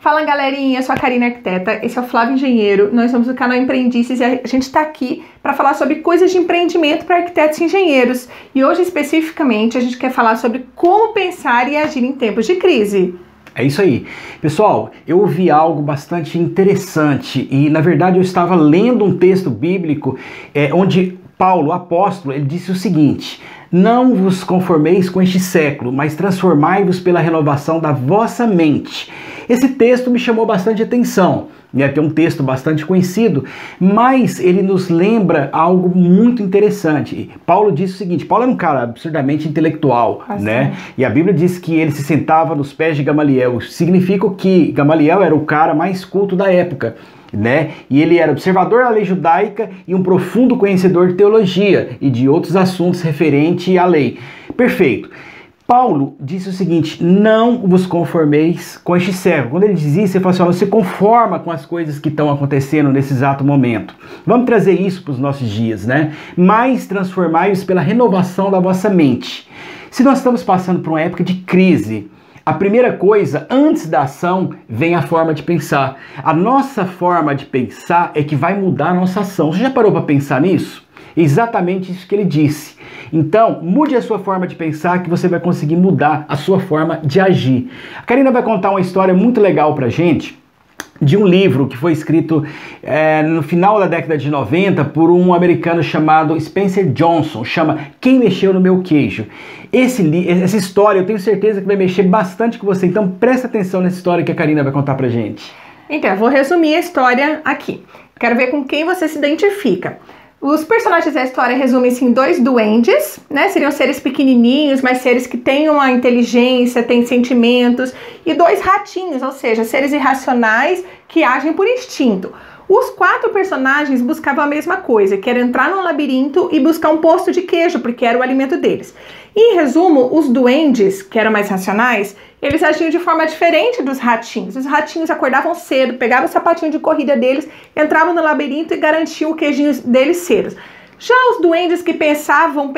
Fala galerinha, eu sou a Karina Arquiteta, esse é o Flávio Engenheiro, nós somos do canal Empreendices e a gente está aqui para falar sobre coisas de empreendimento para arquitetos e engenheiros. E hoje especificamente a gente quer falar sobre como pensar e agir em tempos de crise. É isso aí. Pessoal, eu ouvi algo bastante interessante e na verdade eu estava lendo um texto bíblico onde Paulo, o apóstolo, ele disse o seguinte: não vos conformeis com este século, mas transformai-vos pela renovação da vossa mente. Esse texto me chamou bastante atenção, é um texto bastante conhecido, mas ele nos lembra algo muito interessante. Paulo disse o seguinte: Paulo era um cara absurdamente intelectual, né? E a Bíblia diz que ele se sentava nos pés de Gamaliel. Significa que Gamaliel era o cara mais culto da época, né? E ele era observador da lei judaica e um profundo conhecedor de teologia e de outros assuntos referentes à lei. Perfeito. Paulo disse o seguinte: não vos conformeis com este século. Quando ele diz isso, ele fala assim: não se conforma com as coisas que estão acontecendo nesse exato momento. Vamos trazer isso para os nossos dias, né? Mas transformai-os pela renovação da vossa mente. Se nós estamos passando por uma época de crise, a primeira coisa, antes da ação, vem a forma de pensar. A nossa forma de pensar é que vai mudar a nossa ação. Você já parou para pensar nisso? Exatamente isso que ele disse. Então, mude a sua forma de pensar que você vai conseguir mudar a sua forma de agir. A Karina vai contar uma história muito legal pra gente de um livro que foi escrito no final da década de 90 por um americano chamado Spencer Johnson, chama Quem Mexeu no Meu Queijo. Essa história eu tenho certeza que vai mexer bastante com você, então presta atenção nessa história que a Karina vai contar pra gente. Então, eu vou resumir a história aqui. Quero ver com quem você se identifica. Os personagens da história resumem-se em dois duendes, né? Seriam seres pequenininhos, mas seres que têm uma inteligência, têm sentimentos, e dois ratinhos, ou seja, seres irracionais que agem por instinto. Os quatro personagens buscavam a mesma coisa, que era entrar num labirinto e buscar um posto de queijo, porque era o alimento deles. Em resumo, os duendes, que eram mais racionais, eles agiam de forma diferente dos ratinhos. Os ratinhos acordavam cedo, pegavam o sapatinho de corrida deles, entravam no labirinto e garantiam o queijinho deles cedo. Já os duendes que pensavam,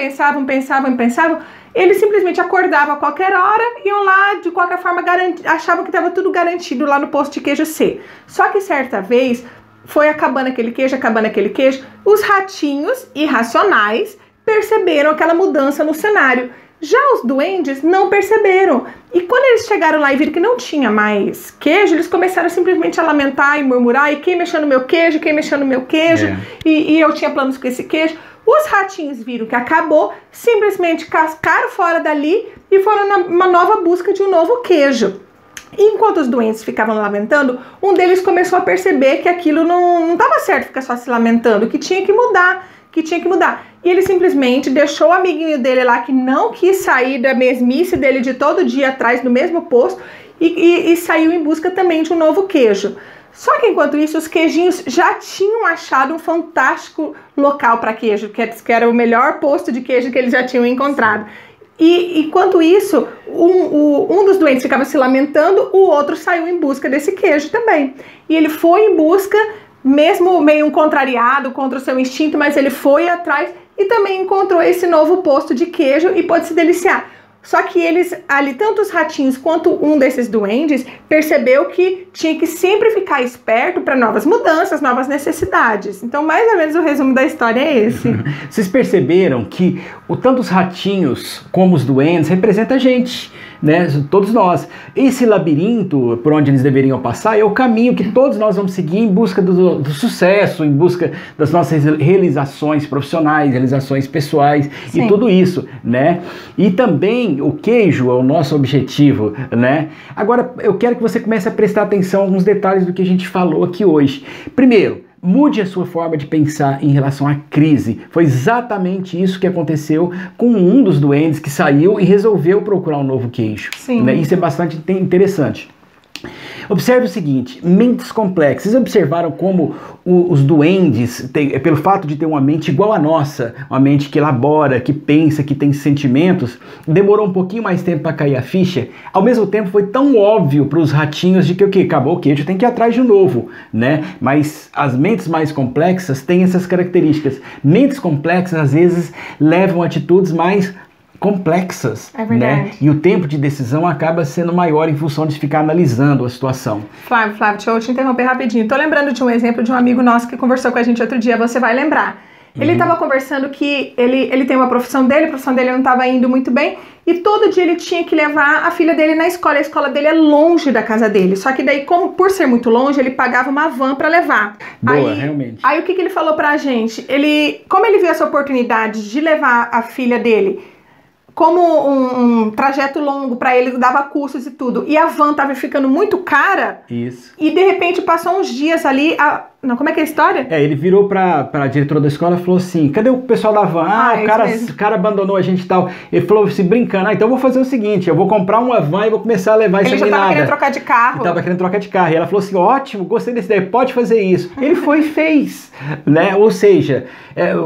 eles simplesmente acordavam a qualquer hora, iam lá, de qualquer forma, achavam que estava tudo garantido lá no posto de queijo C. Só que certa vez, foi acabando aquele queijo, os ratinhos irracionais perceberam aquela mudança no cenário. Já os duendes não perceberam. E quando eles chegaram lá e viram que não tinha mais queijo, eles começaram simplesmente a lamentar e murmurar: e quem mexeu no meu queijo, quem mexeu no meu queijo, e eu tinha planos com esse queijo. Os ratinhos viram que acabou, simplesmente cascaram fora dali e foram numa nova busca de um novo queijo. E enquanto os duendes ficavam lamentando, um deles começou a perceber que aquilo não estava certo ficar só se lamentando, que tinha que mudar. E ele simplesmente deixou o amiguinho dele lá, que não quis sair da mesmice dele de todo dia atrás no mesmo posto, e saiu em busca também de um novo queijo. Só que enquanto isso, os queijinhos já tinham achado um fantástico local para queijo, que era o melhor posto de queijo que eles já tinham encontrado. E enquanto isso, um dos doentes ficava se lamentando, o outro saiu em busca desse queijo também. E ele foi em busca, mesmo meio contrariado contra o seu instinto, mas ele foi atrás e também encontrou esse novo posto de queijo e pôde se deliciar. Só que eles ali, tanto os ratinhos quanto um desses duendes, percebeu que tinha que sempre ficar esperto para novas mudanças, novas necessidades. Então, mais ou menos o resumo da história é esse. Vocês perceberam que tanto os ratinhos como os duendes representam a gente, né? Todos nós. Esse labirinto por onde eles deveriam passar é o caminho que todos nós vamos seguir em busca do sucesso, em busca das nossas realizações profissionais, realizações pessoais. Sim. E tudo isso, né? E também o queijo é o nosso objetivo, né? Agora, eu quero que você comece a prestar atenção a alguns detalhes do que a gente falou aqui hoje. Primeiro, mude a sua forma de pensar em relação à crise. Foi exatamente isso que aconteceu com um dos duendes que saiu e resolveu procurar um novo queijo. Sim. Né? Isso é bastante interessante. Observe o seguinte: mentes complexas. Vocês observaram como os duendes, pelo fato de ter uma mente igual à nossa, uma mente que elabora, que pensa, que tem sentimentos, demorou um pouquinho mais tempo para cair a ficha. Ao mesmo tempo foi tão óbvio para os ratinhos de que o que? Acabou o queijo, tem que ir atrás de um novo, né? Mas as mentes mais complexas têm essas características. Mentes complexas às vezes levam atitudes mais complexas, É verdade. né? E o tempo de decisão acaba sendo maior em função de ficar analisando a situação. Flávio, deixa eu te interromper rapidinho. Tô lembrando de um exemplo de um amigo nosso que conversou com a gente outro dia, você vai lembrar. Ele estava conversando que ele tem uma profissão dele, a profissão dele não estava indo muito bem, e todo dia ele tinha que levar a filha dele na escola. A escola dele é longe da casa dele, só que daí, como por ser muito longe, ele pagava uma van para levar. Boa, realmente. Aí o que ele falou pra gente? Como ele viu essa oportunidade de levar a filha dele como um trajeto longo para ele, dava custos e tudo, e a van tava ficando muito cara, Isso. E de repente passou uns dias ali, não, como é que é a história? Ele virou pra diretora da escola e falou assim, cadê o pessoal da van? O cara abandonou a gente e tal. Ele falou assim, brincando, então eu vou fazer o seguinte, eu vou comprar uma van e vou começar a levar essa meninada. Ele já tava querendo trocar de carro. Ele tava querendo trocar de carro. E ela falou assim, ótimo, gostei dessa ideia, pode fazer isso. Ele foi e fez, né? Ou seja,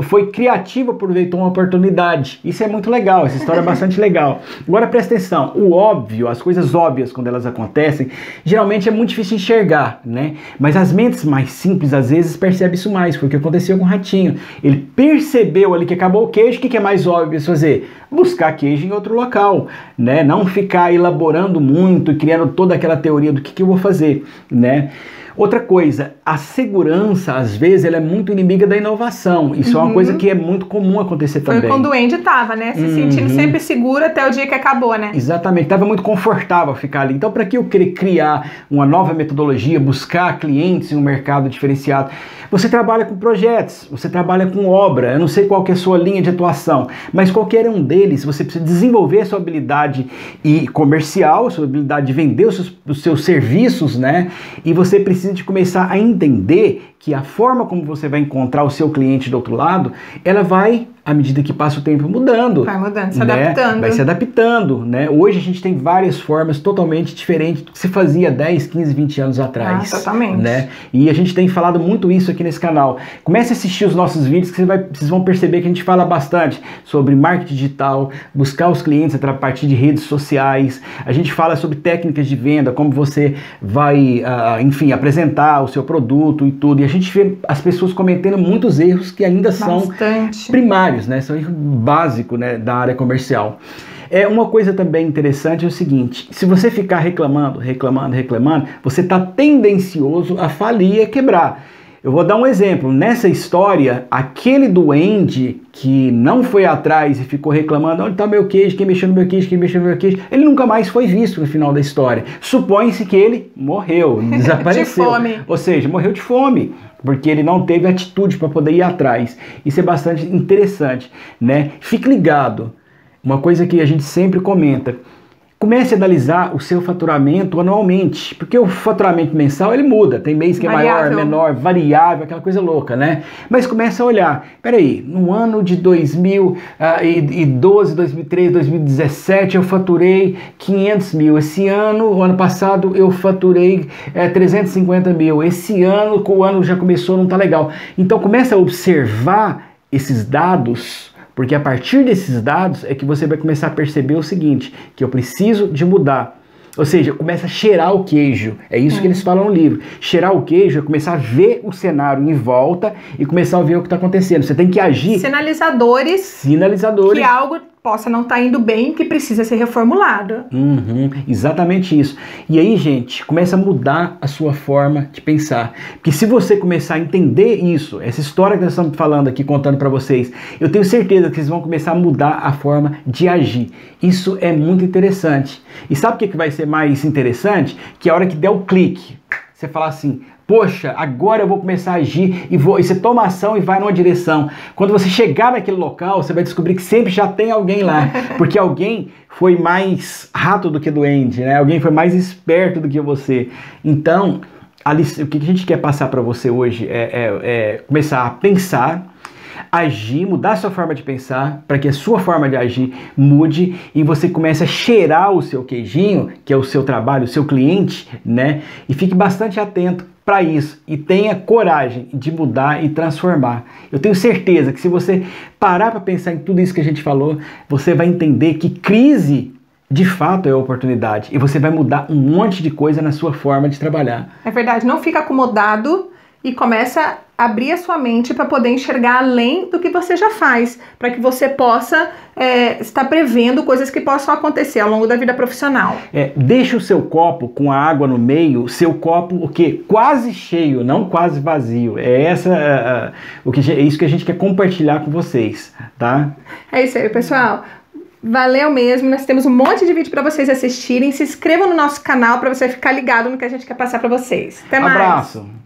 foi criativo, aproveitou uma oportunidade. Isso é muito legal, essa história é bastante legal. Agora presta atenção, o óbvio, as coisas óbvias quando elas acontecem, geralmente é muito difícil enxergar, né? Mas as mentes mais simples às vezes percebem isso mais, foi o que aconteceu com o ratinho. Ele percebeu ali que acabou o queijo, o que é mais óbvio fazer? Buscar queijo em outro local, né? Não ficar elaborando muito e criando toda aquela teoria do que eu vou fazer, né? Outra coisa, a segurança, às vezes, ela é muito inimiga da inovação. Isso é uma coisa que é muito comum acontecer também. Foi quando o Andy tava, né? Se sentindo sempre seguro até o dia que acabou, né? Exatamente, estava muito confortável ficar ali. Então, para que eu querer criar uma nova metodologia, buscar clientes em um mercado diferenciado? Você trabalha com projetos, você trabalha com obra, eu não sei qual que é a sua linha de atuação, mas qualquer um deles, você precisa desenvolver a sua habilidade comercial, a sua habilidade de vender os seus serviços, né? E você precisa de começar a entender que a forma como você vai encontrar o seu cliente do outro lado, ela vai, à medida que passa o tempo, mudando. Vai mudando, se adaptando. Vai se adaptando, né? Hoje a gente tem várias formas totalmente diferentes do que se fazia 10, 15, 20 anos atrás. Totalmente. Né? E a gente tem falado muito isso aqui nesse canal. Comece a assistir os nossos vídeos que vocês vão perceber que a gente fala bastante sobre marketing digital, buscar os clientes a partir de redes sociais. A gente fala sobre técnicas de venda, como você vai, enfim, apresentar o seu produto e tudo. E a gente vê as pessoas cometendo muitos erros que ainda são primários, né? São erros básicos, né, da área comercial. Uma coisa também interessante é o seguinte, se você ficar reclamando, você está tendencioso a falir e a quebrar. Eu vou dar um exemplo. Nessa história, aquele do Andy que não foi atrás e ficou reclamando, onde está meu queijo, quem mexeu no meu queijo, ele nunca mais foi visto no final da história. Supõe-se que ele morreu, desapareceu. De fome. Ou seja, morreu de fome, porque ele não teve atitude para poder ir atrás. Isso é bastante interessante, né? Fique ligado. Uma coisa que a gente sempre comenta. Comece a analisar o seu faturamento anualmente, porque o faturamento mensal ele muda, tem mês que é maior, menor, variável, aquela coisa louca, né? Mas comece a olhar, peraí, no ano de 2012, 2013, 2017 eu faturei 500 mil, esse ano, o ano passado eu faturei 350 mil, esse ano, o ano já começou, não tá legal. Então comece a observar esses dados, porque a partir desses dados é que você vai começar a perceber o seguinte, que eu preciso de mudar. Ou seja, começa a cheirar o queijo. É isso que eles falam no livro. Cheirar o queijo é começar a ver o cenário em volta e começar a ver o que está acontecendo. Você tem que agir. Sinalizadores. Que algo possa não estar indo bem, que precisa ser reformulado. Exatamente isso. E aí, gente, começa a mudar a sua forma de pensar. Porque se você começar a entender isso, essa história que nós estamos falando aqui, contando para vocês, eu tenho certeza que vocês vão começar a mudar a forma de agir. Isso é muito interessante. E sabe o que vai ser mais interessante? Que a hora que der o clique, você falar assim, poxa, agora eu vou começar a agir e você toma ação e vai numa direção. Quando você chegar naquele local, você vai descobrir que sempre já tem alguém lá, porque alguém foi mais rato do que doente, né? Alguém foi mais esperto do que você. Então, o que a gente quer passar para você hoje é começar a pensar, agir, mudar a sua forma de pensar, para que a sua forma de agir mude e você comece a cheirar o seu queijinho, que é o seu trabalho, o seu cliente, né? E fique bastante atento para isso e tenha coragem de mudar e transformar. Eu tenho certeza que se você parar para pensar em tudo isso que a gente falou, você vai entender que crise de fato é oportunidade e você vai mudar um monte de coisa na sua forma de trabalhar. É verdade, não fica acomodado e começa a abrir a sua mente para poder enxergar além do que você já faz, para que você possa estar prevendo coisas que possam acontecer ao longo da vida profissional. Deixa o seu copo com a água no meio, seu copo o quê? Quase cheio, não quase vazio. É isso que a gente quer compartilhar com vocês, tá? É isso aí, pessoal. Valeu mesmo, nós temos um monte de vídeo para vocês assistirem. Se inscrevam no nosso canal para você ficar ligado no que a gente quer passar para vocês. Até mais! Abraço!